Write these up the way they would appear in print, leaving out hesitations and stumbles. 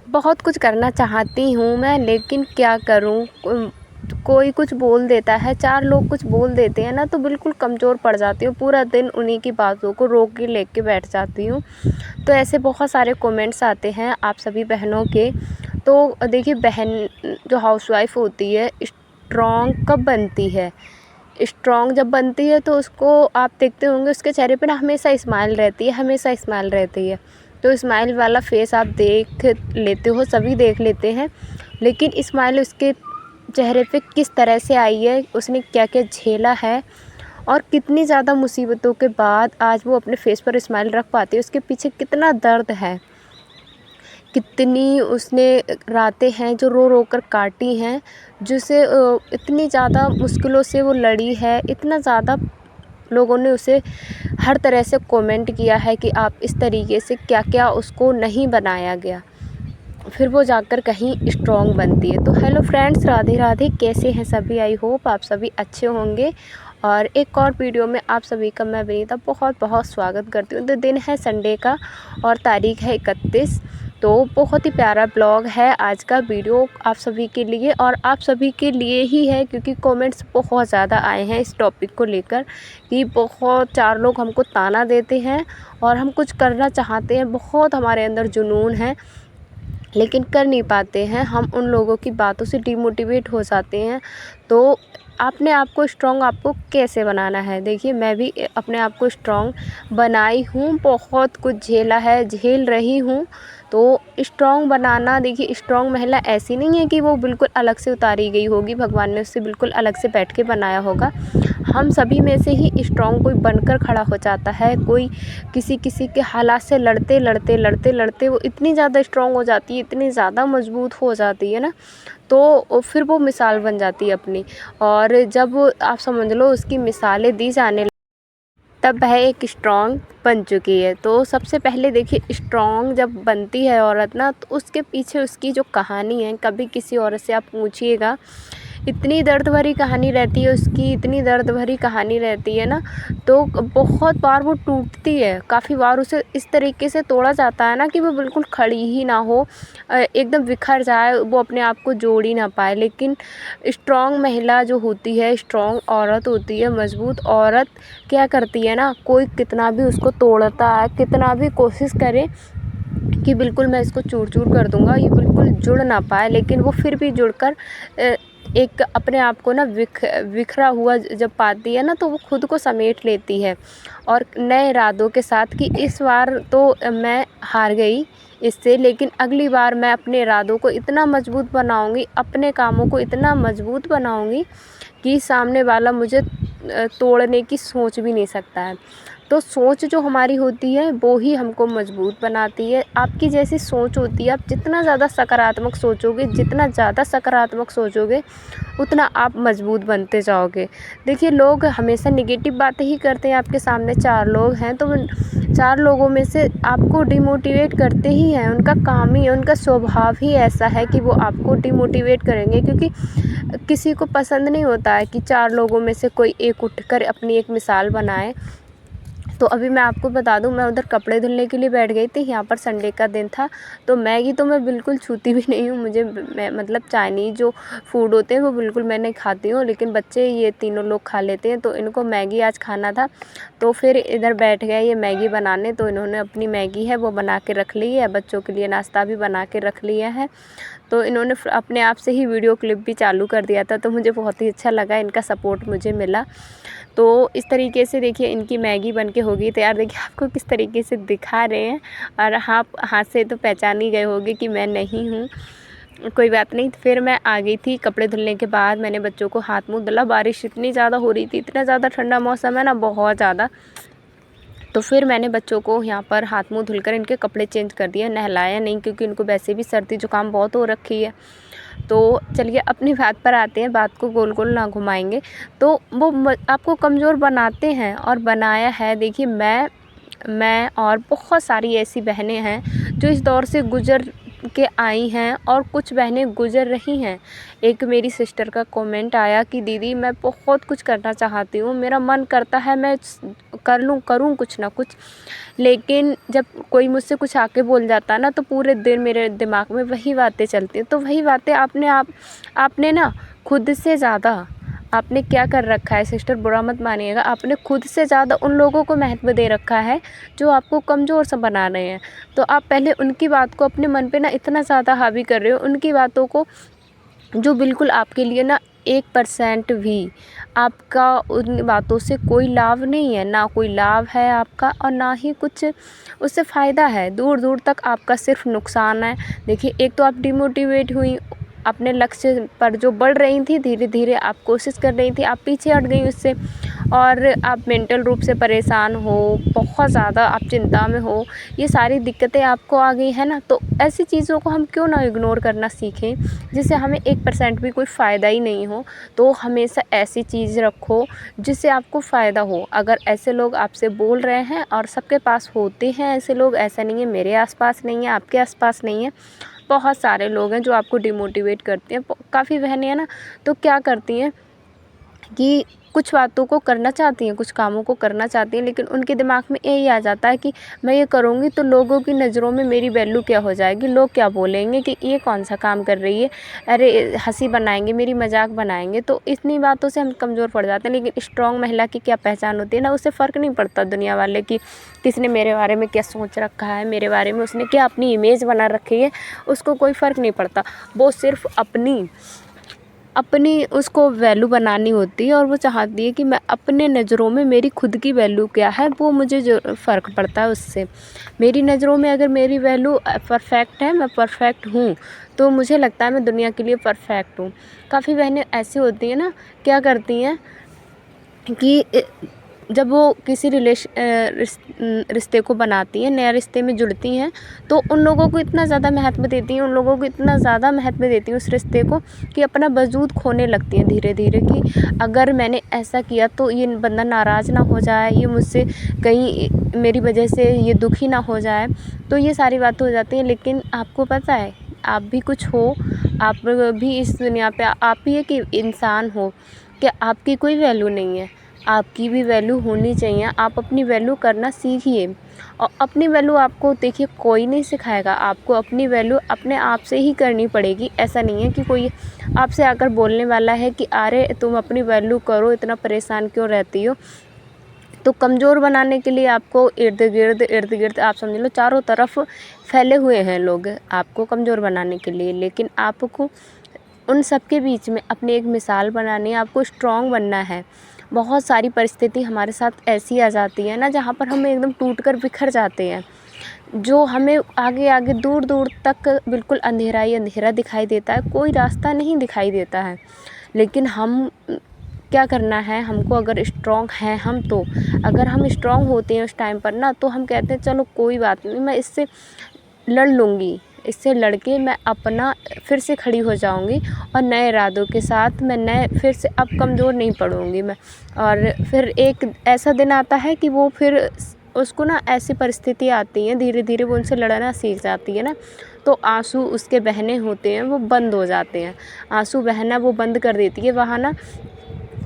बहुत कुछ करना चाहती हूँ मैं, लेकिन क्या करूँ? कोई कुछ बोल देता है, 4 लोग कुछ बोल देते हैं ना, तो बिल्कुल कमज़ोर पड़ जाती हूँ। पूरा दिन उन्हीं की बातों को रोक के लेके बैठ जाती हूँ। तो ऐसे बहुत सारे कमेंट्स आते हैं आप सभी बहनों के। तो देखिए, बहन जो हाउसवाइफ़ होती है, स्ट्रॉन्ग कब बनती है? स्ट्रॉन्ग जब बनती है तो उसको आप देखते होंगे, उसके चेहरे पे ना हमेशा स्माइल रहती है, हमेशा स्माइल रहती है। तो स्माइल वाला फेस आप देख लेते हो, सभी देख लेते हैं। लेकिन स्माइल उसके चेहरे पे किस तरह से आई है, उसने क्या-क्या झेला है और कितनी ज़्यादा मुसीबतों के बाद आज वो अपने फेस पर स्माइल रख पाती है, उसके पीछे कितना दर्द है। कितनी उसने रातें हैं जो रो रो कर काटी हैं, जिसे इतनी ज़्यादा मुश्किलों से वो लड़ी है, इतना ज़्यादा लोगों ने उसे हर तरह से कमेंट किया है कि आप इस तरीके से क्या-क्या उसको नहीं बनाया गया, फिर वो जाकर कहीं स्ट्रॉन्ग बनती है। तो हेलो फ्रेंड्स, राधे राधे, कैसे हैं सभी? आई होप आप सभी अच्छे होंगे। और एक और वीडियो में आप सभी का मैं विनीता बहुत बहुत स्वागत करती हूँ। तो दिन है संडे का और तारीख है 31। तो बहुत ही प्यारा ब्लॉग है आज का वीडियो आप सभी के लिए, और आप सभी के लिए ही है, क्योंकि कमेंट्स बहुत ज़्यादा आए हैं इस टॉपिक को लेकर कि बहुत 4 लोग हमको ताना देते हैं और हम कुछ करना चाहते हैं, बहुत हमारे अंदर जुनून है लेकिन कर नहीं पाते हैं, हम उन लोगों की बातों से डिमोटिवेट हो जाते हैं। तो अपने आप को स्ट्रॉन्ग आपको कैसे बनाना है? देखिए, मैं भी अपने आप को स्ट्रॉन्ग बनाई हूँ, बहुत कुछ झेला है, झेल रही हूँ। तो स्ट्रॉन्ग बनाना, देखिए, स्ट्रॉन्ग महिला ऐसी नहीं है कि वो बिल्कुल अलग से उतारी गई होगी, भगवान ने उससे बिल्कुल अलग से बैठ के बनाया होगा। हम सभी में से ही स्ट्रॉन्ग कोई बनकर खड़ा हो जाता है, कोई किसी के हालात से लड़ते वो इतनी ज़्यादा स्ट्रॉन्ग हो जाती है, इतनी ज़्यादा मजबूत हो जाती है ना, तो फिर वो मिसाल बन जाती है अपनी। और जब आप समझ लो उसकी मिसालें दी जाने तब वह एक स्ट्रॉन्ग बन चुकी है। तो सबसे पहले देखिए, स्ट्रॉन्ग जब बनती है औरत ना, तो उसके पीछे उसकी जो कहानी है, कभी किसी औरत से आप पूछिएगा, इतनी दर्द भरी कहानी रहती है उसकी, इतनी दर्द भरी कहानी रहती है ना, तो बहुत बार वो टूटती है, काफ़ी बार उसे इस तरीके से तोड़ा जाता है ना कि वो बिल्कुल खड़ी ही ना हो, एकदम बिखर जाए, वो अपने आप को जोड़ ही ना पाए। लेकिन स्ट्रॉन्ग महिला जो होती है, स्ट्रॉन्ग औरत होती है, मजबूत औरत क्या करती है ना, कोई कितना भी उसको तोड़ता है, कितना भी कोशिश करे कि बिल्कुल मैं इसको चूर-चूर कर दूँगा, ये बिल्कुल जुड़ ना पाए, लेकिन वो फिर भी जुड़कर एक अपने आप को ना बिखरा हुआ जब पाती है ना, तो वो खुद को समेट लेती है और नए इरादों के साथ कि इस बार तो मैं हार गई इससे, लेकिन अगली बार मैं अपने इरादों को इतना मजबूत बनाऊँगी, अपने कामों को इतना मजबूत बनाऊँगी कि सामने वाला मुझे तोड़ने की सोच भी नहीं सकता है। तो सोच जो हमारी होती है वो ही हमको मजबूत बनाती है। आपकी जैसी सोच होती है, आप जितना ज़्यादा सकारात्मक सोचोगे, जितना ज़्यादा सकारात्मक सोचोगे, उतना आप मजबूत बनते जाओगे। देखिए, लोग हमेशा नेगेटिव बातें ही करते हैं। आपके सामने 4 लोग हैं, तो 4 लोगों में से आपको डिमोटिवेट करते ही हैं। उनका काम ही, उनका स्वभाव ही ऐसा है कि वो आपको डिमोटिवेट करेंगे, क्योंकि किसी को पसंद नहीं होता है कि 4 लोगों में से कोई एक उठकर अपनी एक मिसाल बनाए। तो अभी मैं आपको बता दूँ, मैं उधर कपड़े धुलने के लिए बैठ गई थी, यहाँ पर संडे का दिन था। तो मैगी तो मैं बिल्कुल छूती भी नहीं हूँ, मुझे मैं मतलब चाइनीज़ जो फूड होते हैं वो बिल्कुल मैं नहीं खाती हूँ, लेकिन बच्चे ये तीनों लोग खा लेते हैं, तो इनको मैगी आज खाना था। तो फिर इधर बैठ गए ये मैगी बनाने, तो इन्होंने अपनी मैगी है वो बना के रख ली है, बच्चों के लिए नाश्ता भी बना के रख लिया है। तो इन्होंने अपने आप से ही वीडियो क्लिप भी चालू कर दिया था, तो मुझे बहुत ही अच्छा लगा, इनका सपोर्ट मुझे मिला। तो इस तरीके से देखिए, इनकी मैगी बन के हो गई तैयार। देखिए, आपको किस तरीके से दिखा रहे हैं, और आप हाथ से तो पहचान ही गए होंगे कि मैं नहीं हूँ। कोई बात नहीं। फिर मैं आ गई थी कपड़े धुलने के बाद, मैंने बच्चों को हाथ मुँह धुला। बारिश इतनी ज़्यादा हो रही थी, इतना ज़्यादा ठंडा मौसम है ना, बहुत ज़्यादा। तो फिर मैंने बच्चों को यहाँ पर हाथ मुँह धुलकर इनके कपड़े चेंज कर दिए, नहलाया नहीं, क्योंकि इनको वैसे भी सर्दी ज़ुकाम बहुत हो रखी है। तो चलिए अपनी बात पर आते हैं, बात को गोल-गोल ना घुमाएँगे। तो वो आपको कमज़ोर बनाते हैं और बनाया है। देखिए, मैं और बहुत सारी ऐसी बहनें हैं जो इस दौर से गुज़र के आई हैं और कुछ बहनें गुज़र रही हैं। एक मेरी सिस्टर का कमेंट आया कि दीदी मैं बहुत कुछ करना चाहती हूँ, मेरा मन करता है मैं करूँ कुछ ना कुछ, लेकिन जब कोई मुझसे कुछ आके बोल जाता है ना तो पूरे दिन मेरे दिमाग में वही बातें चलती हैं। तो वही बातें आपने ना खुद से ज़्यादा आपने क्या कर रखा है सिस्टर, बुरा मत मानिएगा, आपने खुद से ज़्यादा उन लोगों को महत्व दे रखा है जो आपको कमज़ोर सा बना रहे हैं। तो आप पहले उनकी बात को अपने मन पे ना इतना ज़्यादा हावी कर रहे हो, उनकी बातों को, जो बिल्कुल आपके लिए ना 1% भी आपका उन बातों से कोई लाभ नहीं है, ना कोई लाभ है आपका और ना ही कुछ उससे फ़ायदा है। दूर दूर तक आपका सिर्फ नुकसान है। देखिए, एक तो आप डिमोटिवेट हुई, अपने लक्ष्य पर जो बढ़ रही थी, धीरे धीरे आप कोशिश कर रही थी, आप पीछे हट गई उससे, और आप मेंटल रूप से परेशान हो, बहुत ज़्यादा आप चिंता में हो, ये सारी दिक्कतें आपको आ गई है ना। तो ऐसी चीज़ों को हम क्यों ना इग्नोर करना सीखें जिससे हमें 1% भी कोई फ़ायदा ही नहीं हो। तो हमेशा ऐसी चीज़ रखो जिससे आपको फ़ायदा हो। अगर ऐसे लोग आपसे बोल रहे हैं और सबके पास होते हैं ऐसे लोग, ऐसा नहीं है मेरे आसपास नहीं है, आपके आसपास नहीं है, बहुत सारे लोग हैं जो आपको डिमोटिवेट करते हैं। काफ़ी बहनें हैं ना, तो क्या करती हैं कि कुछ बातों को करना चाहती हैं, कुछ कामों को करना चाहती हैं, लेकिन उनके दिमाग में यही आ जाता है कि मैं ये करूँगी तो लोगों की नज़रों में मेरी वैल्यू क्या हो जाएगी, लोग क्या बोलेंगे कि ये कौन सा काम कर रही है, अरे हंसी बनाएंगे, मेरी मजाक बनाएंगे। तो इतनी बातों से हम कमज़ोर पड़ जाते हैं। लेकिन स्ट्रॉन्ग महिला की क्या पहचान होती है ना, उससे फ़र्क नहीं पड़ता दुनिया वाले कि किसने मेरे बारे में क्या सोच रखा है, मेरे बारे में उसने क्या अपनी इमेज बना रखी है, उसको कोई फ़र्क नहीं पड़ता। वो सिर्फ अपनी उसको वैल्यू बनानी होती है और वो चाहती है कि मैं अपने नज़रों में मेरी खुद की वैल्यू क्या है वो मुझे जो फ़र्क पड़ता है उससे। मेरी नज़रों में अगर मेरी वैल्यू परफेक्ट है, मैं परफेक्ट हूँ, तो मुझे लगता है मैं दुनिया के लिए परफेक्ट हूँ। काफ़ी बहनें ऐसी होती हैं ना, क्या करती हैं कि जब वो किसी रिश्ते को बनाती हैं, नया रिश्ते में जुड़ती हैं, तो उन लोगों को इतना ज़्यादा महत्व देती हैं, उन लोगों को इतना ज़्यादा महत्व देती हैं उस रिश्ते को कि अपना वजूद खोने लगती हैं धीरे धीरे, कि अगर मैंने ऐसा किया तो ये बंदा नाराज़ ना हो जाए, ये मुझसे कहीं मेरी वजह से ये दुखी ना हो जाए। तो ये सारी बातें हो जाती हैं। लेकिन आपको पता है आप भी कुछ हो, आप भी इस दुनिया पे आप ही एक इंसान हो, कि आपकी कोई वैल्यू नहीं है, आपकी भी वैल्यू होनी चाहिए। आप अपनी वैल्यू करना सीखिए, और अपनी वैल्यू आपको देखिए कोई नहीं सिखाएगा, आपको अपनी वैल्यू अपने आप से ही करनी पड़ेगी। ऐसा नहीं है कि कोई आपसे आकर बोलने वाला है कि अरे तुम अपनी वैल्यू करो, इतना परेशान क्यों रहती हो। तो कमज़ोर बनाने के लिए आपको इर्द गिर्द आप समझ लो चारों तरफ फैले हुए हैं लोग आपको कमज़ोर बनाने के लिए। लेकिन आपको उन सब के बीच में अपनी एक मिसाल बनानी है, आपको स्ट्रॉन्ग बनना है। बहुत सारी परिस्थिति हमारे साथ ऐसी आ जाती है ना, जहाँ पर हम एकदम टूट कर बिखर जाते हैं, जो हमें आगे आगे दूर दूर तक बिल्कुल अंधेरा ही अंधेरा दिखाई देता है, कोई रास्ता नहीं दिखाई देता है। लेकिन हम क्या करना है, हमको अगर स्ट्रॉन्ग हैं हम, तो अगर हम स्ट्रॉन्ग होते हैं उस टाइम पर ना, तो हम कहते हैं चलो कोई बात नहीं, मैं इससे लड़ लूँगी, इससे लड़के मैं अपना फिर से खड़ी हो जाऊँगी और नए इरादों के साथ मैं फिर से अब कमज़ोर नहीं पड़ूँगी मैं। और फिर एक ऐसा दिन आता है कि वो फिर उसको ना ऐसी परिस्थिति आती हैं, धीरे धीरे वो उनसे लड़ना सीख जाती है ना, तो आंसू उसके बहने होते हैं वो बंद हो जाते हैं, आंसू बहना वो बंद कर देती है वहाँ ना,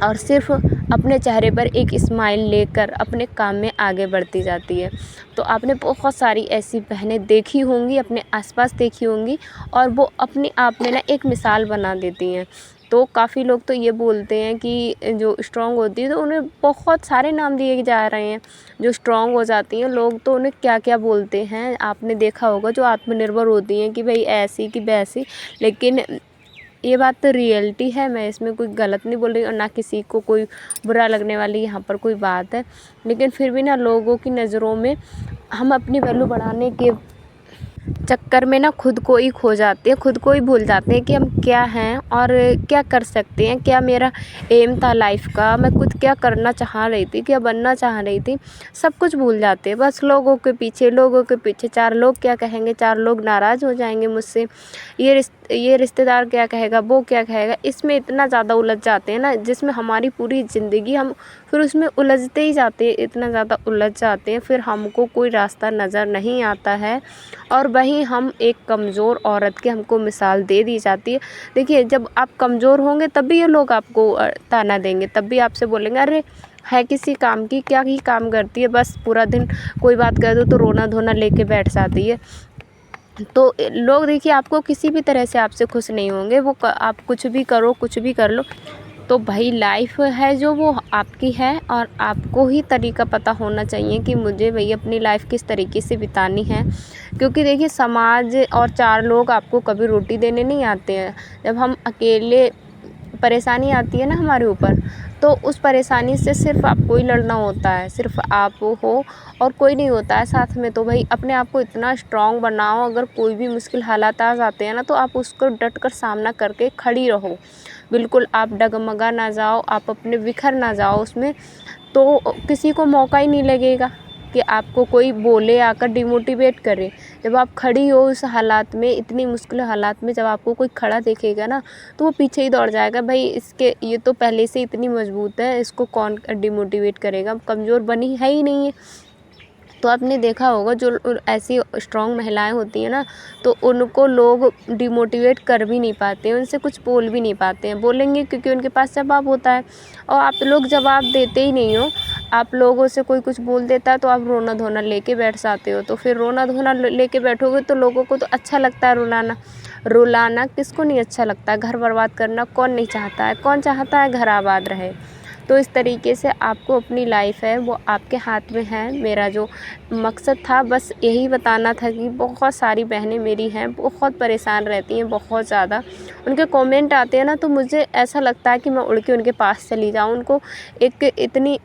और सिर्फ अपने चेहरे पर एक स्माइल लेकर अपने काम में आगे बढ़ती जाती है। तो आपने बहुत सारी ऐसी बहनें देखी होंगी, अपने आसपास देखी होंगी, और वो अपने आप में ना एक मिसाल बना देती हैं। तो काफ़ी लोग तो ये बोलते हैं कि जो स्ट्रॉन्ग होती है तो उन्हें बहुत सारे नाम दिए जा रहे हैं, जो स्ट्रॉन्ग हो जाती हैं लोग तो उन्हें क्या क्या बोलते हैं आपने देखा होगा, जो आत्मनिर्भर होती हैं कि भाई ऐसी कि वैसी। लेकिन ये बात तो रियलिटी है, मैं इसमें कोई गलत नहीं बोल रही और ना किसी को कोई बुरा लगने वाली यहाँ पर कोई बात है। लेकिन फिर भी ना लोगों की नज़रों में हम अपनी वैल्यू बढ़ाने के चक्कर में ना खुद को ही खो जाते हैं, खुद को ही भूल जाते हैं कि हम क्या हैं और क्या कर सकते हैं, क्या मेरा एम था लाइफ का, मैं खुद क्या करना चाह रही थी, क्या बनना चाह रही थी, सब कुछ भूल जाते हैं। बस लोगों के पीछे चार लोग क्या कहेंगे, चार लोग नाराज़ हो जाएंगे मुझसे, ये रिश्तेदार क्या कहेगा, वो क्या कहेगा, इसमें इतना ज़्यादा उलझ जाते हैं ना, जिसमें हमारी पूरी ज़िंदगी हम फिर उसमें उलझते ही जाते हैं, इतना ज़्यादा उलझ जाते हैं, फिर हमको कोई रास्ता नज़र नहीं आता है। और वहीं हम एक कमज़ोर औरत की हमको मिसाल दे दी जाती है। देखिए, जब आप कमज़ोर होंगे तब भी ये लोग आपको ताना देंगे, तब भी आपसे बोलेंगे अरे है किसी काम की, क्या ही काम करती है, बस पूरा दिन कोई बात कह दो तो रोना धोना लेके बैठ जाती है। तो लोग देखिए आपको किसी भी तरह से आपसे खुश नहीं होंगे, वो आप कुछ भी करो, कुछ भी कर लो। तो भाई लाइफ है जो वो आपकी है, और आपको ही तरीका पता होना चाहिए कि मुझे भई अपनी लाइफ किस तरीके से बितानी है। क्योंकि देखिए समाज और 4 लोग आपको कभी रोटी देने नहीं आते हैं। जब हम अकेले परेशानी आती है ना हमारे ऊपर, तो उस परेशानी से सिर्फ़ आपको ही लड़ना होता है, सिर्फ़ आप हो और कोई नहीं होता है साथ में। तो भाई अपने आप को इतना स्ट्रॉन्ग बनाओ, अगर कोई भी मुश्किल हालात आ जाते हैं ना तो आप उसको डट कर सामना करके खड़ी रहो। बिल्कुल आप डगमगा ना जाओ, आप अपने बिखर ना जाओ उसमें, तो किसी को मौका ही नहीं लगेगा कि आपको कोई बोले, आकर डिमोटिवेट करे। जब आप खड़ी हो उस हालात में, इतनी मुश्किल हालात में, जब आपको कोई खड़ा देखेगा ना तो वो पीछे ही दौड़ जाएगा, भाई इसके ये तो पहले से इतनी मजबूत है, इसको कौन डिमोटिवेट करेगा, कमज़ोर बनी है ही नहीं है। तो आपने देखा होगा जो ऐसी स्ट्रॉन्ग महिलाएं होती हैं ना, तो उनको लोग डिमोटिवेट कर भी नहीं पाते हैं, उनसे कुछ बोल भी नहीं पाते हैं। बोलेंगे क्योंकि उनके पास जवाब होता है, और आप लोग जवाब देते ही नहीं हो। आप लोगों से कोई कुछ बोल देता है तो आप रोना धोना लेके बैठ जाते हो। तो फिर रोना धोना लेके बैठोगे तो लोगों को तो अच्छा लगता है रुलाना। रुलाना किसको नहीं अच्छा लगता है, घर बर्बाद करना कौन नहीं चाहता है, कौन चाहता है घर आबाद रहे। तो इस तरीके से आपको अपनी लाइफ है वो आपके हाथ में है। मेरा जो मकसद था बस यही बताना था कि बहुत सारी बहनें मेरी हैं, बहुत परेशान रहती हैं, बहुत ज़्यादा। उनके कमेंट आते हैं ना तो मुझे ऐसा लगता है कि मैं उड़ के उनके पास चली जाऊँ, उनको एक इतनी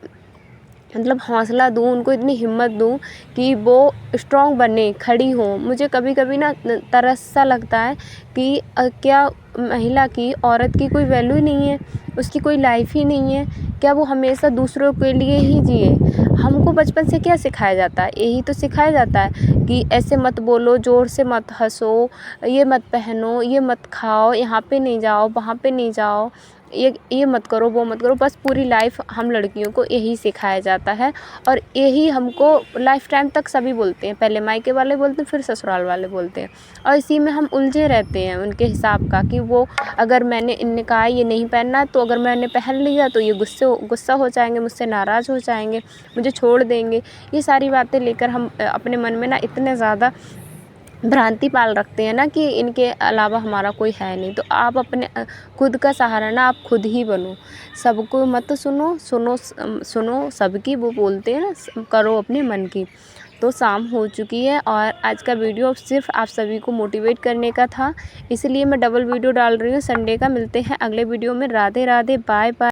मतलब हौसला दूँ, उनको इतनी हिम्मत दूँ कि वो स्ट्रॉन्ग बने, खड़ी हों। मुझे कभी-कभी ना तरस सा लगता है कि क्या महिला की, औरत की कोई वैल्यू ही नहीं है, उसकी कोई लाइफ ही नहीं है? क्या वो हमेशा दूसरों के लिए ही जिए? हमको बचपन से क्या सिखाया जाता है? यही तो सिखाया जाता है कि ऐसे मत बोलो, ज़ोर से मत हँसो, ये मत पहनो, ये मत खाओ, यहाँ पे नहीं जाओ, वहाँ पे नहीं जाओ, ये मत करो, वो मत करो। बस पूरी लाइफ हम लड़कियों को यही सिखाया जाता है, और यही हमको लाइफ टाइम तक सभी बोलते हैं। पहले मायके वाले बोलते हैं, फिर ससुराल वाले बोलते हैं, और इसी में हम उलझे रहते हैं उनके हिसाब का कि वो अगर इनने कहा ये नहीं पहनना, तो अगर मैंने पहन लिया तो ये गुस्सा हो जाएंगे, मुझसे नाराज़ हो जाएंगे, मुझे छोड़ देंगे। ये सारी बातें लेकर हम अपने मन में ना इतने ज़्यादा भ्रांति पाल रखते हैं ना कि इनके अलावा हमारा कोई है नहीं। तो आप अपने खुद का सहारा ना आप खुद ही बनो। सबको मत सुनो सबकी, वो बोलते हैं ना, करो अपने मन की। तो शाम हो चुकी है और आज का वीडियो सिर्फ आप सभी को मोटिवेट करने का था, इसलिए मैं डबल वीडियो डाल रही हूँ। संडे का मिलते हैं अगले वीडियो में। Radhe Radhe, bye bye.